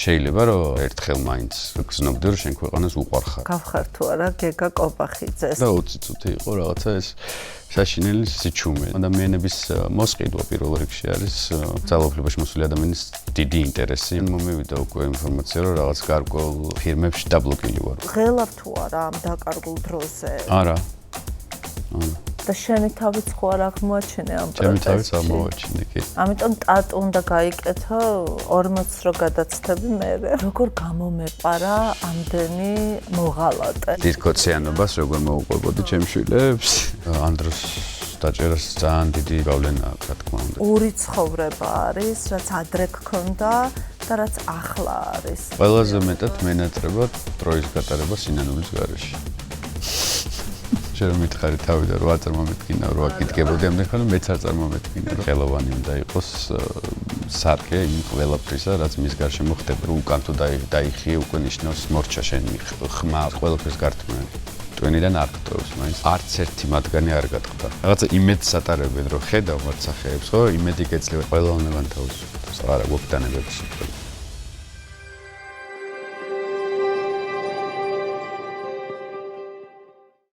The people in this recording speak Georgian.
შეიძლება რომ ერთხელ მაინც გრძნობდი რომ შენ ქვეყანას უყვარხარ. გავხარ თუ არა გეგა კობახიძეს. და 20 წუთი იყო რაღაცა ეს საშინელი სიჩუმე. ადამიანების მოსყიდვა პირველ რიგში არის ძალაუფლებაში მოსული ადამიანის დიდი ინტერესი. მომივიდა უკვე ინფორმაცია რომ რაღაც გარკვეულ ფირმებში დაბლოკილი ვარ. ღელავ თუ არა ამ დაკარგულ დროზე? არა. და შენი თავიც ხო არ აღმოაჩინე ამ პროცესში? ჩემი თავიც აღმოაჩინე, კი. ამიტომ ტატუ უნდა გაიკეთო 40 რო გადაცდები მერე. როგორ გამომეყარა ამდენი მოღალატე? დიდქოციანობას როგორ მოუყვებოდი ჩემს შვილებს? ანდროს დაჭერას ძალიან დიდი გავლენა აქვს, რა თქმა უნდა. ორი ცხოვრება არის, რაც ადრე გქონდა და რაც ახლა არის. ყველაზე მეტად მენატრება დროის გატარება სინანულის გარეშე. რომ მითხარი თავიდან რო აწარმოებდგინა რო აკითხებოდი ამდენ ხანს მეც არ წარმომედგინა რომ ხელოვანი უნდა იყოს სარკე იმ ყველაფრისა რაც მის გარშემო ხდება რომ უკან თუ დაიხიე უკვე ნიშნავს მორჩა შენი ხმა ყველაფერს გართმევენ ტვენიდან არ გტოვებს მაინც არც ერთი მათგანი არ გატყდა რაღაცა იმედს ატარებენ რომ ხედავ მათ სახეებს ხო იმედი გეძლევა ყველა უნდათ თავისუფლდეს არა გვაგვდანებებს